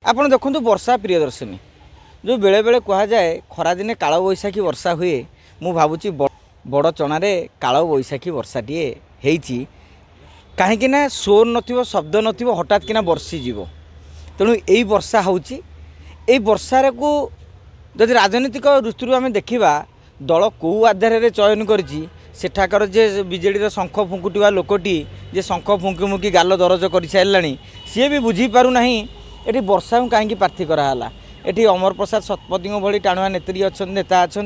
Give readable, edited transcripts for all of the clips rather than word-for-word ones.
आपण देखु वर्षा प्रियदर्शिनी जो बेले बेले कहुए खरादिने काल बैशाखी वर्षा हुए मु भावुची बड़ चणारे काल बैशाखी वर्षाटे होती कहीं सोर नथिबो शब्द नथिबो हठात किना बर्षी जीव तेणु यही वर्षा होची वर्षार को जदि राजनीतिक दृष्टि आम देखा दल कौ आधार चयन करठाकर जे विजेडी शंख फुंकुटा लोकटी जे शंख फुंकी मुंकी गाल दरज कर सारा सी भी बुझीपारूना ये वर्षा को कहीं प्रार्थी कराला ये अमर प्रसाद शतपथी भली टाणुआ नेता अच्छा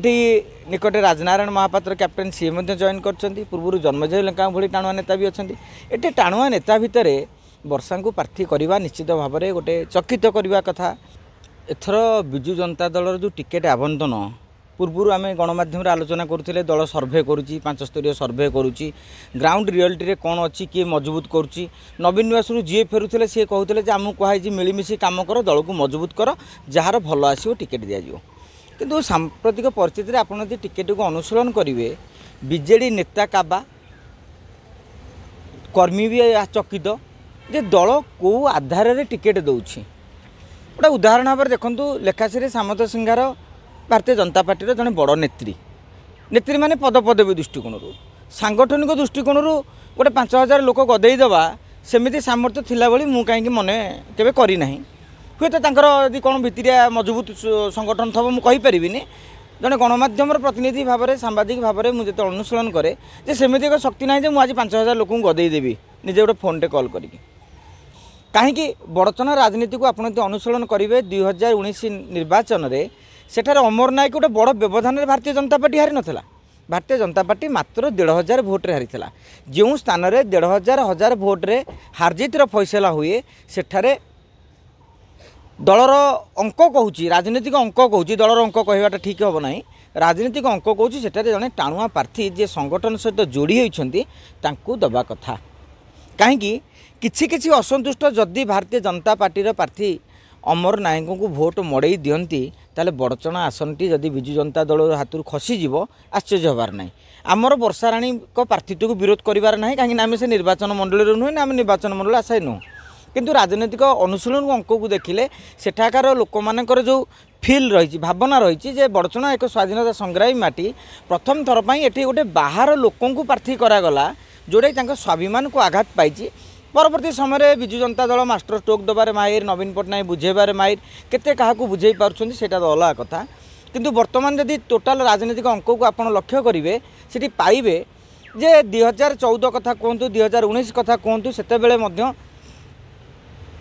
ये निकटे राजनारायण महापात्र कैप्टेन सी जॉइन कर पूर्व जन्मजय लेंका भली टाणुआ नेता भी अच्छा ये टाणुआ नेता भितर वर्षा को प्रार्थी करवा निश्चित भाव में गोटे चकित करवा कथा। एथर विजु जनता दल जो टिकेट आवंटन पूर्व आम गणमाध्यम आलोचना करुले दल सर्भे करुच्ची 5 स्तरीय सर्भे करुच्ची ग्राउंड रियलिटी कौन अच्छी किए मजबूत करुच्ची नवीन निवास जी फेरुले सी कहते आमको कहुई मिलमिशी कम कर दल को मजबूत कर जार भल आसो टिकेट दिज्व किंतु सांप्रतिक परिस्थिति आप टिकेट को अनुशीलन करेंगे बीजेडी नेता काबा कर्मी भी चकित जे दल कौ आधार टिकेट दौर गोटे उदाहरण भाव देखु लेखाश्री सामंत सिंहार भारतीय जनता पार्टी जड़े बड़ नेत्री माने पदपदवी दृष्टिकोण सांगठनिक दृष्टिकोण गोटे 5000 लोक गदेदेवा सेमती सामर्थ्य थिला भली मु कहीं मन केवे करना हे तो यदि कौन भितरिया मजबूत संगठन थब मुझे जड़े गणमाध्यम प्रतिनिधि भाव में सांबादिक भाव में मुझे अनुशीलन करे सेमती एक शक्ति ना मुझे 5000 लोक गदेदेवी निजे गोटे फोन टे कॉल करके कहीं बड़चना राजनीति को आपड़ अनुशीलन करेंगे 2019 निर्वाचन में सेठार अमर नायक गोटे बड़ व्यवधान भारतीय जनता पार्टी हारी नाला भारतीय जनता पार्टी मात्र 1500 भोट्रे हारी जो स्थान में 1500 भोट्रे हारजितर फैसला हुए सेठारे दलर अंक कहूँ राजनीतिक अंक कहूँ दलर अंक कहवाटा ठीक हम ना राजनीतिक अंक कहूँ सेठारे जड़े टाणुआ प्रार्थी जे संगठन सहित जोड़ी होती दबा कथा कहीं किछि असंतुष्ट जदि भारतीय जनता पार्टी प्रार्थी अमर नायक को भोट मड़ई दियंती ताले बड़चना आसनटी जदि विजु जनता दल हाथ खसीज आश्चर्य हबार ना आमर वर्षा राणी प्रार्थीत्व को विरोध करार ना कहीं आम से निर्वाचन मंडल नुहे ना आम निर्वाचन मंडल आशायी नुह किंतु राजनीतिक अनुशीलन अंक को देखिले सेठाकार लोक मानकर जो फिल रही भावना रही बड़चना एक स्वाधीनता संग्रामी माटी प्रथम थर पर ये गोटे बाहर लोक प्रार्थी करागला जोटा स्वाभिमान को आघात पाई परवर्ती समय विजु जनता दल मास्टर स्ट्रोक दबार माहिर नवीन पट्टनायक बुझेबार माहिर केते क्या बुझे पार्टी से अलग कथा किंतु वर्तमान जदि टोटाल राजनीतिक अंक को आप लक्ष्य करेंगे से पाइबे जे 2014 कथा कहतु 2019 कथा कहतु से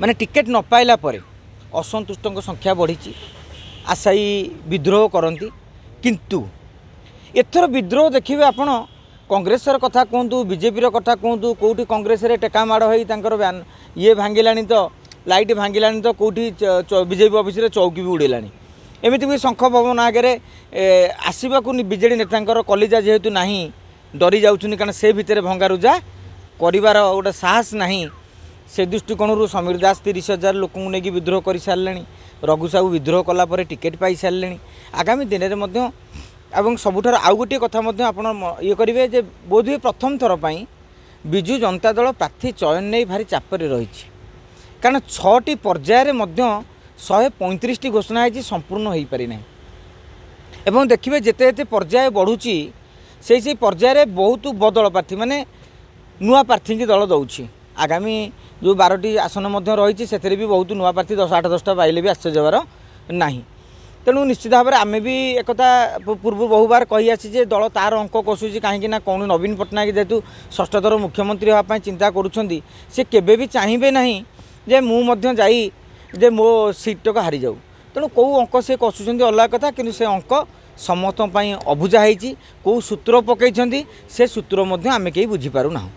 माने टिकेट न पाइला परे असंतुष्ट संख्या बढ़ी आशायी विद्रोह करती किंतु एथर विद्रोह देखिए आपण कांग्रेसर कथा कहतु बीजेपी कथा कहतु कौटी कांग्रेस टेका माड़ हो ये भांगिला तो लाइट भांगिला तो कौटी बीजेपी ऑफिस चौकी भी उड़ेला एमती भी शंख भवन आगे आसवाक बीजेडी नेता कलिजा जेहेतु ना डरी जाऊँ कारण से भितर भंगारुजा कर गोटे साहस ना से दृष्टिकोण समीर दास 30,000 लोक नहीं विद्रोह कर सारे रघु साहू विद्रोह कलापर टिकेट पाई सारे आगामी दिन में एवं सबुठार आउ गोटे कथा आप ये करेंगे जे बोधहुए प्रथम थर पर विजु जनता दल प्रार्थी चयन नहीं भारी चापर रही कारण 6टी पर्यायर 135 घोषणा है संपूर्ण हो पारि ना एवं देखिए जिते जिते पर्याय बढ़ुची से पर्यायर बहुत बदल प्रार्थी माने नुआ प्रार्थी की दल दौर आगामी जो 12टी आसन रही से भी बहुत नुआ प्रार्थी 10-8-10टा पाइले भी आश्चर्य हबार ना तेणु निश्चित भाव में आम भी एक पूर्व बहुबार कही आसी दल तार अंक कसुची कहीं कौन नवीन पट्टनायक जेहेतु षष्ठ थर मुख्यमंत्री हाँपाई चिंता करुँच से केवे भी चाहिए ना जे मुझे जाई जे मो सीट तक हारी जाऊ तेणु कौ अंक से कसुँच अलग कथा कि से अंक समस्त अबुझा हो कौ सूत्र पकई से सूत्र आम कहीं बुझीपारूना।